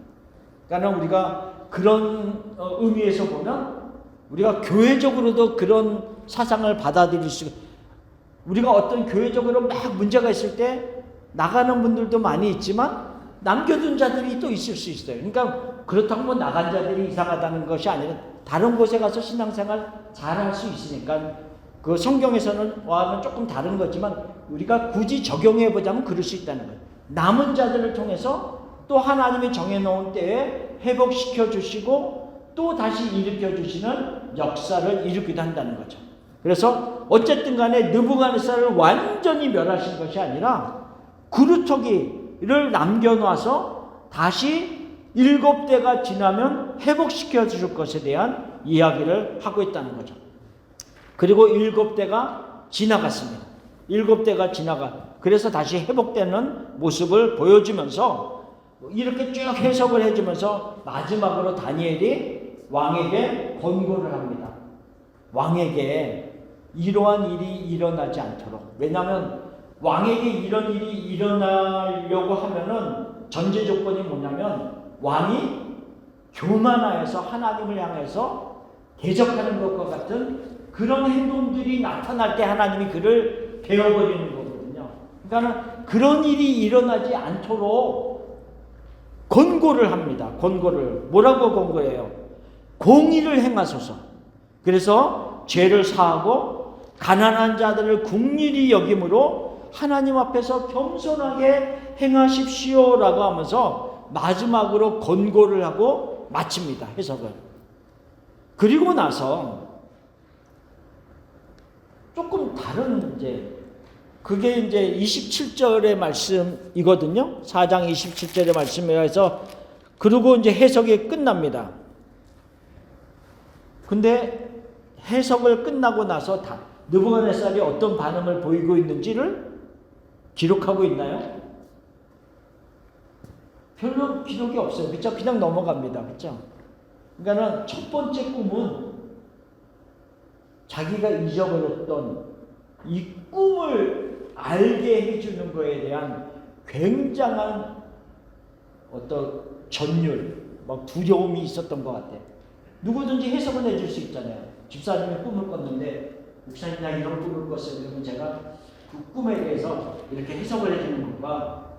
그러니까 우리가 그런 의미에서 보면 우리가 교회적으로도 그런 사상을 받아들일 수, 우리가 어떤 교회적으로 막 문제가 있을 때 나가는 분들도 많이 있지만 남겨둔 자들이 또 있을 수 있어요. 그러니까 그렇다고 뭐 나간 자들이 이상하다는 것이 아니라 다른 곳에 가서 신앙생활 잘할 수 있으니까 그 성경에서는 와는 조금 다른 거지만 우리가 굳이 적용해 보자면 그럴 수 있다는 거예요. 남은 자들을 통해서 또 하나님이 정해놓은 때에 회복시켜 주시고 또 다시 일으켜 주시는 역사를 일으키기도 한다는 거죠. 그래서 어쨌든 간에 느부갓네살을 완전히 멸하신 것이 아니라 그루터기를 남겨놔서 다시 7대가 지나면 회복시켜 줄 것에 대한 이야기를 하고 있다는 거죠. 그리고 7대가 지나갔습니다. 7대가 그래서 다시 회복되는 모습을 보여주면서 이렇게 쭉 해석을 해주면서 마지막으로 다니엘이 왕에게 권고를 합니다. 왕에게 이러한 일이 일어나지 않도록. 왜냐하면 왕에게 이런 일이 일어나려고 하면은 전제 조건이 뭐냐면 왕이 교만하여서 하나님을 향해서 대적하는 것과 같은 그런 행동들이 나타날 때 하나님이 그를 베어버리는 거거든요. 그러니까 그런 일이 일어나지 않도록 권고를 합니다. 권고를. 뭐라고 권고해요? 공의를 행하소서. 그래서 죄를 사하고 가난한 자들을 긍휼히 여김으로 하나님 앞에서 겸손하게 행하십시오라고 하면서 마지막으로 권고를 하고 마칩니다. 해석을. 그리고 나서 조금 다른 그게 이제 27절의 말씀이거든요. 4장 27절의 말씀이라서 그리고 이제 해석이 끝납니다. 근데 해석을 끝나고 나서 느부갓네살이 어떤 반응을 보이고 있는지를 기록하고 있나요? 별로 기록이 없어요. 그렇죠? 그냥 넘어갑니다. 그렇죠? 그러니까는 첫 번째 꿈은 자기가 잊어버렸던 이 꿈을 알게 해주는 것에 대한 굉장한 어떤 전율, 막 두려움이 있었던 것 같아요. 누구든지 해석을 해줄 수 있잖아요. 집사님이 꿈을 꿨는데 목사님 나 이런 꿈을 꿨어요. 그러면 제가 그 꿈에 대해서 이렇게 해석을 해주는 것과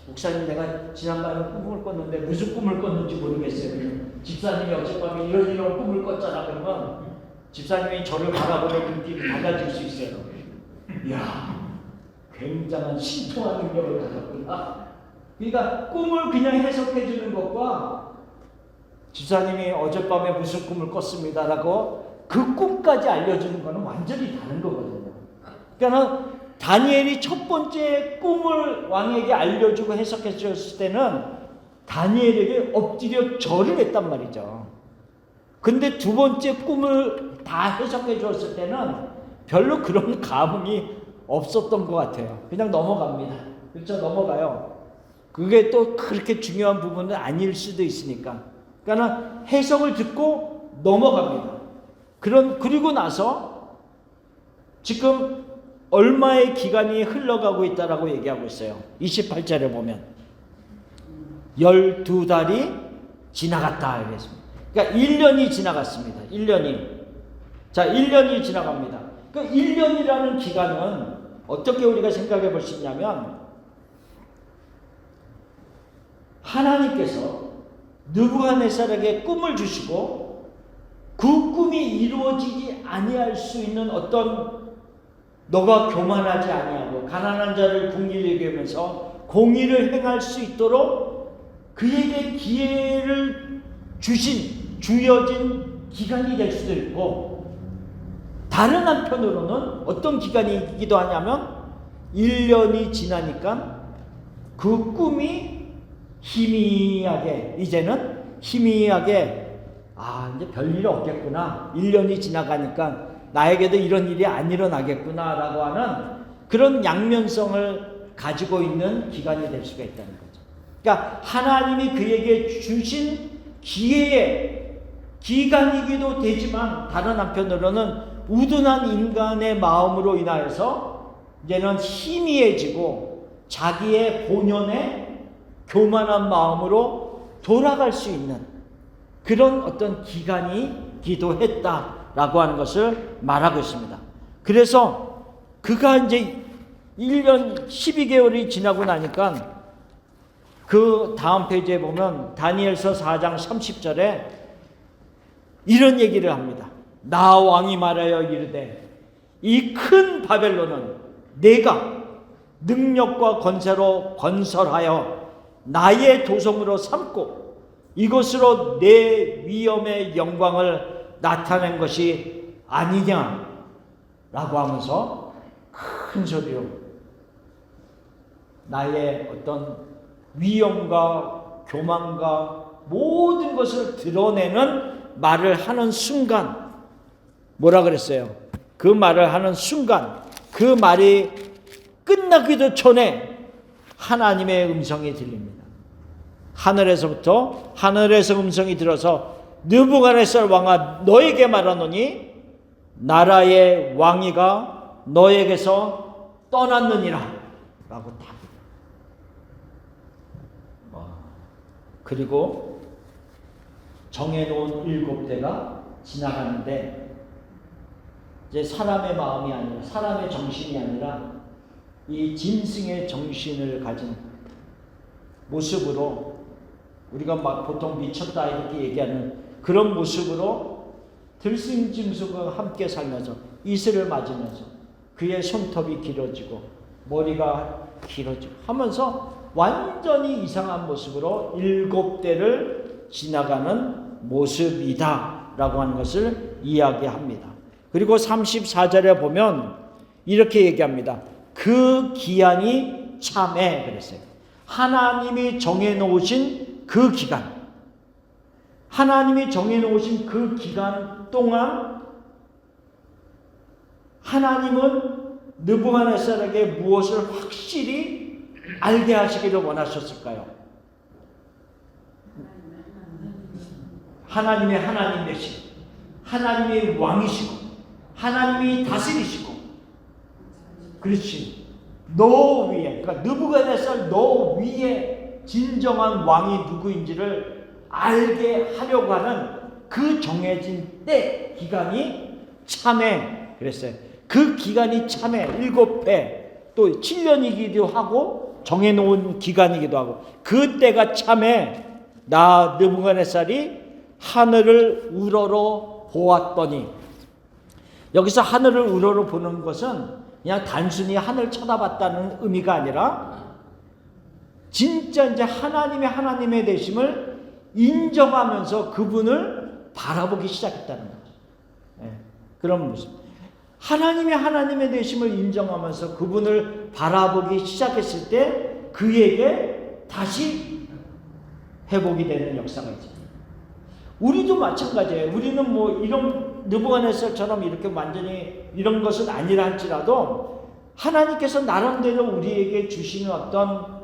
목사님 내가 지난번에 꿈을 꿨는데 무슨 꿈을 꿨는지 모르겠어요. 집사님이 어젯밤에 이런 꿈을 꿨잖아. 그러면 집사님이 저를 바라보는 눈길이 달라질 수 있어요. 이야, 굉장한 신통한 능력을 가졌구나. 그러니까 꿈을 그냥 해석해 주는 것과 집사님이 어젯밤에 무슨 꿈을 꿨습니다라고 그 꿈까지 알려주는 것은 완전히 다른 거거든요. 그러니까 다니엘이 첫 번째 꿈을 왕에게 알려주고 해석해 줬을 때는 다니엘에게 엎드려 절을 했단 말이죠. 근데 두 번째 꿈을 다 해석해 줬을 때는 별로 그런 감흥이 없었던 것 같아요. 그냥 넘어갑니다. 그렇죠? 넘어가요. 그게 또 그렇게 중요한 부분은 아닐 수도 있으니까. 그러니까 해석을 듣고 넘어갑니다. 그리고 나서 지금 얼마의 기간이 흘러가고 있다라고 얘기하고 있어요. 28절에 보면 12달이 지나갔다 이랬습니다. 그러니까 1년이 지나갔습니다. 1년이. 자, 1년이 지나갑니다. 그 1년이라는 기간은 어떻게 우리가 생각해 볼 수 있냐면 하나님께서 느부갓네살에게 꿈을 주시고 그 꿈이 이루어지지 아니할 수 있는 어떤 너가 교만하지 아니하고 가난한 자를 긍휼히 여기면서 공의를 행할 수 있도록 그에게 기회를 주어진 기간이 될 수도 있고 다른 한편으로는 어떤 기간이기도 하냐면 1년이 지나니까 그 꿈이 희미하게 이제는 희미하게 이제 별일 없겠구나. 1년이 지나가니까 나에게도 이런 일이 안 일어나겠구나 라고 하는 그런 양면성을 가지고 있는 기간이 될 수가 있다는 거죠. 그러니까 하나님이 그에게 주신 기회의 기간이기도 되지만 다른 한편으로는 우둔한 인간의 마음으로 인하여서 이제는 희미해지고 자기의 본연의 교만한 마음으로 돌아갈 수 있는 그런 어떤 기간이기도 했다라고 하는 것을 말하고 있습니다. 그래서 그가 이제 1년 12개월이 지나고 나니까 그 다음 페이지에 보면 다니엘서 4장 30절에 이런 얘기를 합니다. 나 왕이 말하여 이르되 이 큰 바벨론은 내가 능력과 권세로 건설하여 나의 도성으로 삼고 이것으로 내 위엄의 영광을 나타낸 것이 아니냐 라고 하면서 큰 소리로 나의 어떤 위엄과 교만과 모든 것을 드러내는 말을 하는 순간 뭐라 그랬어요? 그 말을 하는 순간 그 말이 끝나기도 전에 하나님의 음성이 들립니다. 하늘에서 음성이 들어서 느부갓네살 왕아 너에게 말하노니 나라의 왕위가 너에게서 떠났느니라 라고 답. 그리고 정해놓은 7대가 지나가는데 이제 사람의 마음이 아니라 사람의 정신이 아니라 이 짐승의 정신을 가진 모습으로 우리가 막 보통 미쳤다 이렇게 얘기하는 그런 모습으로 들짐승과 함께 살면서 이슬을 맞으면서 그의 손톱이 길어지고 머리가 길어지고 하면서 완전히 이상한 모습으로 7대를 지나가는 모습이다 라고 하는 것을 이야기합니다. 그리고 34절에 보면 이렇게 얘기합니다. 그 기한이 참해 그랬어요. 하나님이 정해놓으신 그 기간, 하나님이 정해놓으신 그 기간 동안 하나님은 느부갓네살에게 무엇을 확실히 알게 하시기를 원하셨을까요? 하나님의 하나님 되시고 하나님의 왕이시고 하나님이 다스리시고 그렇지 너 위에 그러니까 느부갓네살 너 위에 진정한 왕이 누구인지를 알게 하려고 하는 그 정해진 때 기간이 참해 그랬어요. 그 기간이 참해 7배 또 7년이기도 하고 정해놓은 기간이기도 하고 그 때가 참해 나 느부갓네살이 하늘을 우러러 보았더니 여기서 하늘을 우러러 보는 것은 그냥 단순히 하늘 쳐다봤다는 의미가 아니라 진짜 이제 하나님의 되심을 인정하면서 그분을 바라보기 시작했다는 거죠. 네, 그런 모습. 하나님의 되심을 인정하면서 그분을 바라보기 시작했을 때 그에게 다시 회복이 되는 역사가 있죠. 우리도 마찬가지예요. 우리는 뭐 이런 느부갓네살처럼 이렇게 완전히 이런 것은 아니라 할지라도 하나님께서 나름대로 우리에게 주시는 어떤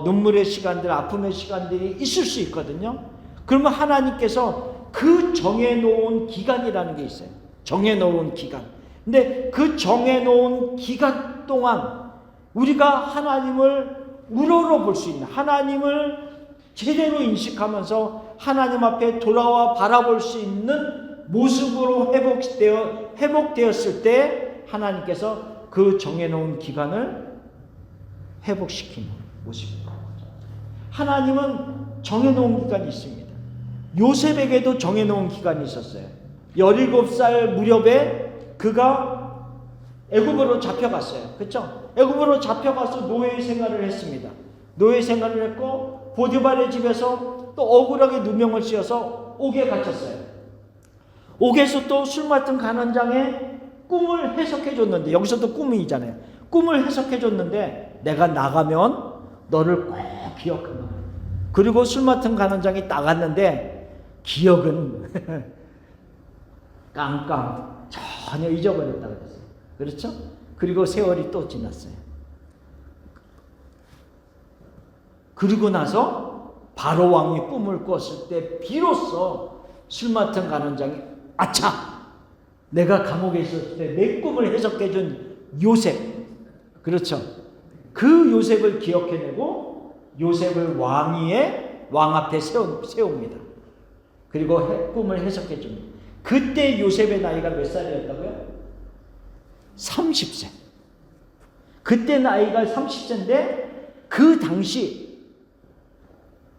눈물의 시간들, 아픔의 시간들이 있을 수 있거든요. 그러면 하나님께서 그 정해놓은 기간이라는 게 있어요. 정해놓은 기간. 근데 그 정해놓은 기간 동안 우리가 하나님을 우러러 볼 수 있는 하나님을 제대로 인식하면서 하나님 앞에 돌아와 바라볼 수 있는 모습으로 회복되었을 때 하나님께서 그 정해놓은 기간을 회복시키는 모습입니다. 하나님은 정해놓은 기간이 있습니다. 요셉에게도 정해놓은 기간이 있었어요. 17살 무렵에 그가 애굽으로 잡혀갔어요. 그렇죠? 애굽으로 잡혀가서 노예 생활을 했습니다. 노예 생활을 했고 보디발의 집에서 또 억울하게 누명을 씌워서 옥에 갇혔어요. 옥에서 또 술 맡은 간원장의 꿈을 해석해 줬는데 여기서도 꿈이잖아요. 꿈을 해석해 줬는데 내가 나가면 너를 꼭 기억한다. 그리고 술 맡은 간원장이 나갔는데 기억은 깡깡 전혀 잊어버렸다 그랬어요. 그렇죠? 그리고 세월이 또 지났어요. 그리고 나서 바로 왕이 꿈을 꿨을 때 비로소 술 맡은 간원장이 아차! 내가 감옥에 있었을 때 내 꿈을 해석해준 요셉 그렇죠? 그 요셉을 기억해내고 요셉을 왕위에 왕 앞에 세웁니다. 그리고 꿈을 해석해 줍니다. 그때 요셉의 나이가 몇 살이었다고요? 30세. 그때 나이가 30세인데 그 당시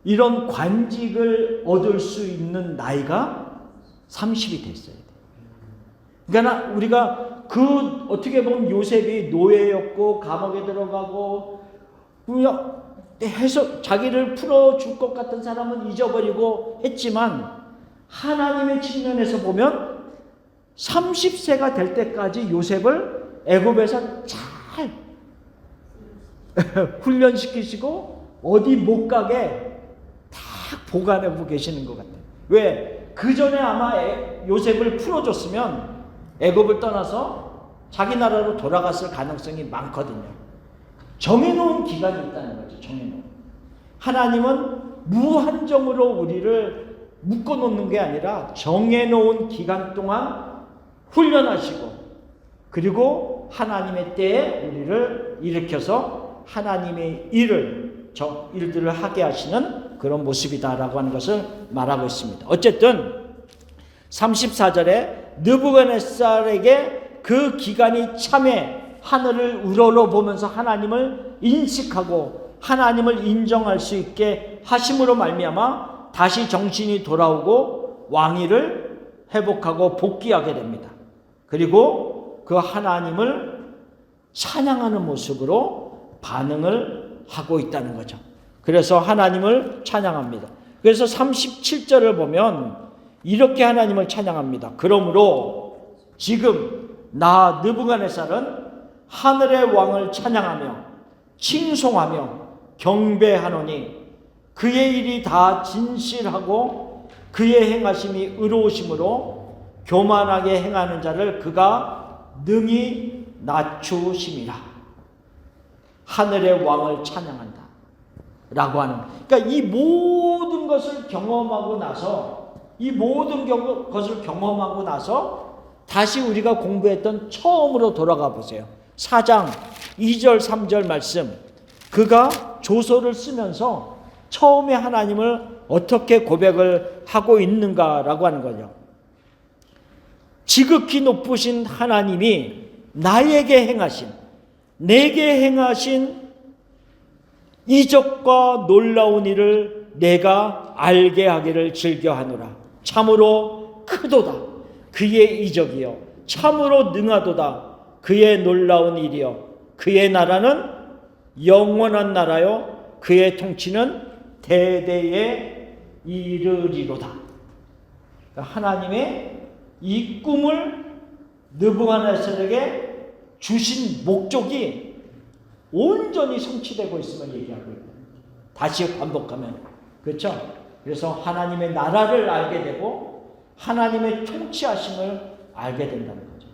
이런 관직을 얻을 수 있는 나이가 30이 됐어야 돼. 그러니까 우리가 어떻게 보면 요셉이 노예였고 감옥에 들어가고 해서 자기를 풀어줄 것 같은 사람은 잊어버리고 했지만 하나님의 측면에서 보면 30세가 될 때까지 요셉을 애굽에서 잘 훈련시키시고 어디 못 가게 다 보관하고 계시는 것 같아요. 왜? 그 전에 아마 요셉을 풀어줬으면 애굽을 떠나서 자기 나라로 돌아갔을 가능성이 많거든요. 정해놓은 기간이 있다는 거죠. 정해놓은. 하나님은 무한정으로 우리를 묶어놓는 게 아니라 정해놓은 기간 동안 훈련하시고 그리고 하나님의 때에 우리를 일으켜서 하나님의 일들을 하게 하시는 그런 모습이다라고 하는 것을 말하고 있습니다. 어쨌든 34절에 느부갓네살에게 그 기간이 참에 하늘을 우러러보면서 하나님을 인식하고 하나님을 인정할 수 있게 하심으로 말미암아 다시 정신이 돌아오고 왕위를 회복하고 복귀하게 됩니다. 그리고 그 하나님을 찬양하는 모습으로 반응을 하고 있다는 거죠. 그래서 하나님을 찬양합니다. 그래서 37절을 보면 이렇게 하나님을 찬양합니다. 그러므로 지금 나 느부갓네살은 하늘의 왕을 찬양하며 칭송하며 경배하노니 그의 일이 다 진실하고 그의 행하심이 의로우심으로 교만하게 행하는 자를 그가 능히 낮추심이라. 하늘의 왕을 찬양한다 라고 하는, 그러니까 이 모든 것을 경험하고 나서 다시 우리가 공부했던 처음으로 돌아가 보세요. 4장 2절 3절 말씀, 그가 조서를 쓰면서 처음에 하나님을 어떻게 고백을 하고 있는가라고 하는 거죠. 지극히 높으신 하나님이 내게 행하신 이적과 놀라운 일을 내가 알게 하기를 즐겨하노라. 참으로 크도다 그의 이적이요 참으로 능하도다 그의 놀라운 일이요 그의 나라는 영원한 나라요 그의 통치는 대대에 이르리로다. 그러니까 하나님의 이 꿈을 느부갓네살에게 주신 목적이 온전히 성취되고 있음을 얘기하고 있다. 다시 반복하면 그렇죠? 그래서 하나님의 나라를 알게 되고 하나님의 통치하심을 알게 된다는 거죠.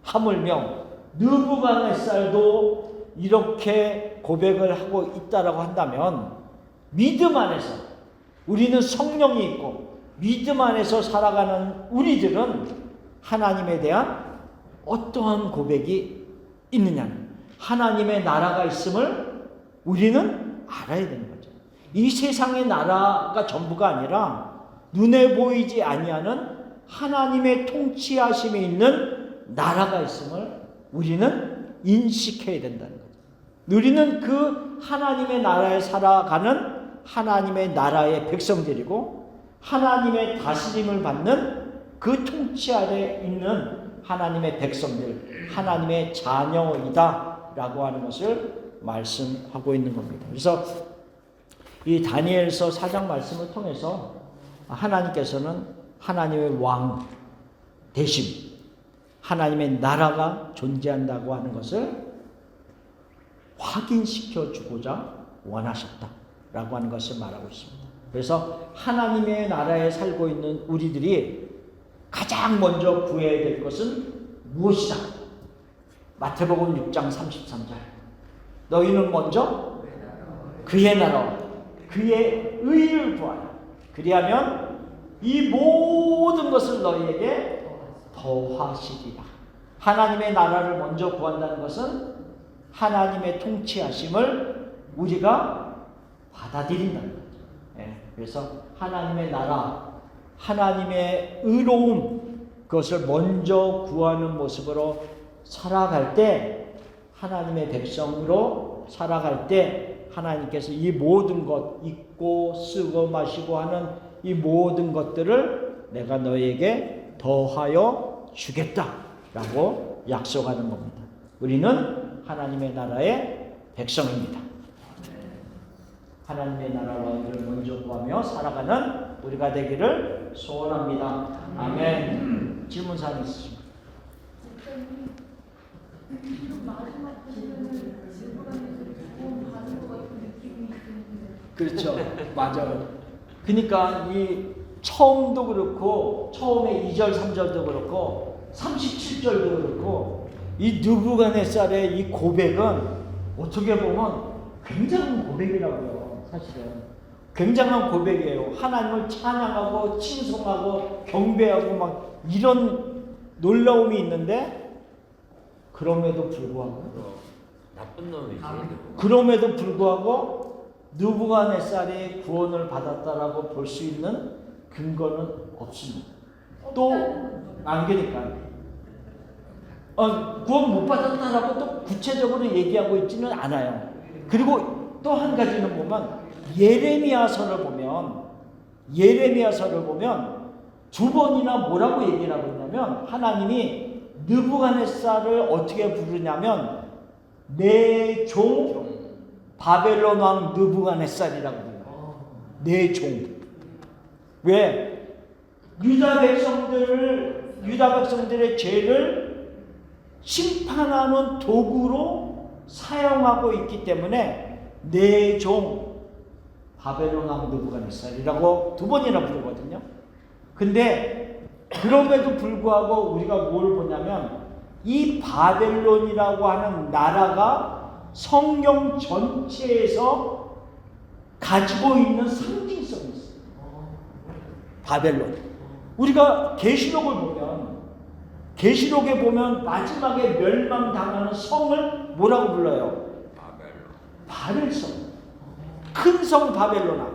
하물며 느부갓네살도 이렇게 고백을 하고 있다라고 한다면 믿음 안에서 우리는 성령이 있고 믿음 안에서 살아가는 우리들은 하나님에 대한 어떠한 고백이 있느냐는, 하나님의 나라가 있음을 우리는 알아야 되는 거죠. 이 세상의 나라가 전부가 아니라 눈에 보이지 아니하는 하나님의 통치하심이 있는 나라가 있음을 우리는 인식해야 된다는 거죠. 우리는 그 하나님의 나라에 살아가는 하나님의 나라의 백성들이고 하나님의 다스림을 받는 그 통치 아래 있는 하나님의 백성들, 하나님의 자녀이다 라고 하는 것을 말씀하고 있는 겁니다. 그래서 이 다니엘서 4장 말씀을 통해서 하나님께서는 하나님의 왕 대신 하나님의 나라가 존재한다고 하는 것을 확인시켜 주고자 원하셨다라고 하는 것을 말하고 있습니다. 그래서 하나님의 나라에 살고 있는 우리들이 가장 먼저 구해야 될 것은 무엇이다? 마태복음 6장 33절. 너희는 먼저 그의 나라와 그의 의를 구하라. 그리하면 이 모든 것을 너희에게 더하시리라. 하나님의 나라를 먼저 구한다는 것은 하나님의 통치하심을 우리가 받아들인다는 거죠. 그래서 하나님의 나라, 하나님의 의로움, 그것을 먼저 구하는 모습으로 살아갈 때, 하나님의 백성으로 살아갈 때 하나님께서 이 모든 것, 입고 쓰고 마시고 하는 이 모든 것들을 내가 너에게 더하여 주겠다라고 약속하는 겁니다. 우리는 하나님의 나라의 백성입니다. 하나님의 나라와 의를 먼저 구하며 살아가는 우리가 되기를 소원합니다. 아멘. 질문사항 있으십니까? 그렇죠. 맞아요. 그러니까 이 처음도 그렇고 처음에 2절 3절도 그렇고 37절도 그렇고 이 느부갓네살의 이 고백은 어떻게 보면 굉장한 고백이라고요. 사실은 굉장한 고백이에요. 하나님을 찬양하고 칭송하고 경배하고 막 이런 놀라움이 있는데 그럼에도 불구하고 나쁜 놈이지. 그럼에도 불구하고 느부갓네살이 구원을 받았다라고 볼 수 있는 근거는 없습니다. 또 안 그러니까 구원 못 받았다라고 또 구체적으로 얘기하고 있지는 않아요. 그리고 또 한 가지는 보면 예레미야서를 보면 두 번이나 뭐라고 얘기를 하고 있냐면 하나님이 느부갓네살을 어떻게 부르냐면 내 종 바벨론 왕 느부갓네살이라고 불러요. 내 종. 왜? 유다 백성들의 죄를 심판하는 도구로 사용하고 있기 때문에 내 종 바벨론 왕 느부갓네살이라고 두 번이나 부르거든요. 근데 그럼에도 불구하고 우리가 뭘 보냐면 이 바벨론이라고 하는 나라가 성경 전체에서 가지고 있는 상징성이 있어요. 바벨론. 우리가 계시록에 보면 마지막에 멸망당하는 성을 뭐라고 불러요? 바벨성. 큰 성 바벨로나.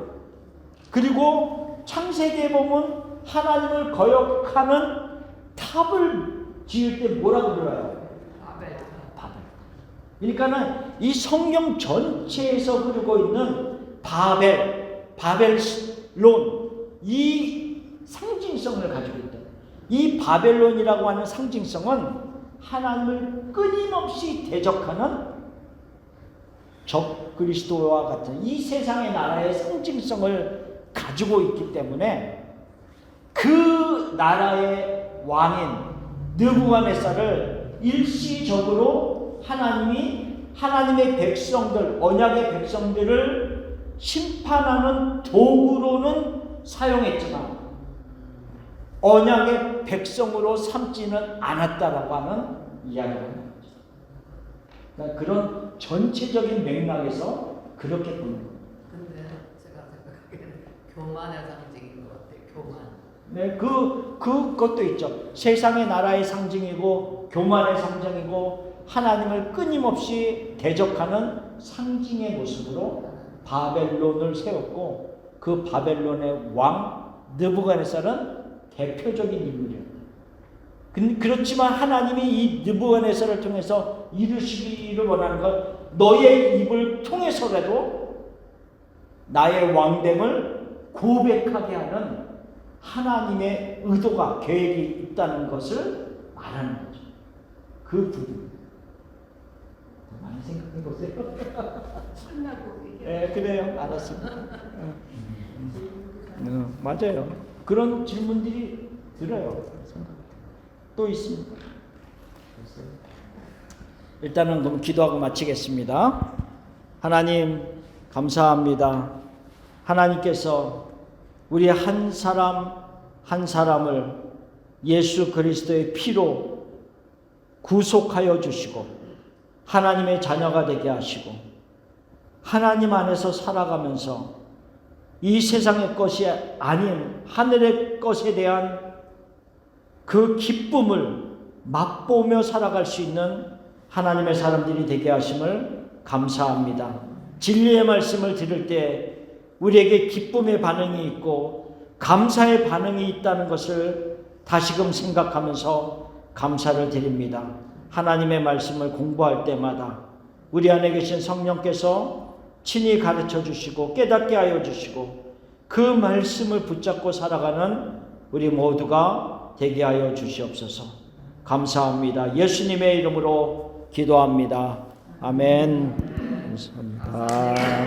그리고 창세기에 보면 하나님을 거역하는 탑을 지을 때 뭐라고 불러요? 바벨. 그러니까는 이 성경 전체에서 흐르고 있는 바벨론, 이 상징성을 가지고 있다. 이 바벨론이라고 하는 상징성은 하나님을 끊임없이 대적하는 적 그리스도와 같은 이 세상의 나라의 상징성을 가지고 있기 때문에 그 나라의 왕인 느부갓네살을 일시적으로 하나님이 하나님의 백성들, 언약의 백성들을 심판하는 도구로는 사용했지만 언약의 백성으로 삼지는 않았다라고 하는 이야기를 합니다. 그러니까 그런 전체적인 맥락에서 그렇게 보는 거예요. 근데 제가 생각하기에는 교만의 상징인 것 같아요. 교만. 네, 그것도 있죠. 세상의 나라의 상징이고 교만의 상징이고 하나님을 끊임없이 대적하는 상징의 모습으로 바벨론을 세웠고 그 바벨론의 왕 느부갓네살은 대표적인 인물이었다. 그렇지만 하나님이 이 느부갓네살을 통해서 이루시기를 원하는 것, 너의 입을 통해서라도 나의 왕됨을 고백하게 하는 하나님의 의도가, 계획이 있다는 것을 말하는 거죠. 그 부분. 많이 생각해 보세요. 네, 그래요. 알았습니다. 맞아요. 그런 질문들이 들어요. 또 있습니다. 일단은 그럼 기도하고 마치겠습니다. 하나님 감사합니다. 하나님께서 우리 한 사람 한 사람을 예수 그리스도의 피로 구속하여 주시고 하나님의 자녀가 되게 하시고 하나님 안에서 살아가면서 이 세상의 것이 아닌 하늘의 것에 대한 그 기쁨을 맛보며 살아갈 수 있는 하나님의 사람들이 되게 하심을 감사합니다. 진리의 말씀을 들을 때 우리에게 기쁨의 반응이 있고 감사의 반응이 있다는 것을 다시금 생각하면서 감사를 드립니다. 하나님의 말씀을 공부할 때마다 우리 안에 계신 성령께서 친히 가르쳐 주시고 깨닫게 하여 주시고 그 말씀을 붙잡고 살아가는 우리 모두가 되게 하여 주시옵소서. 감사합니다. 예수님의 이름으로 기도합니다. 아멘. 감사합니다.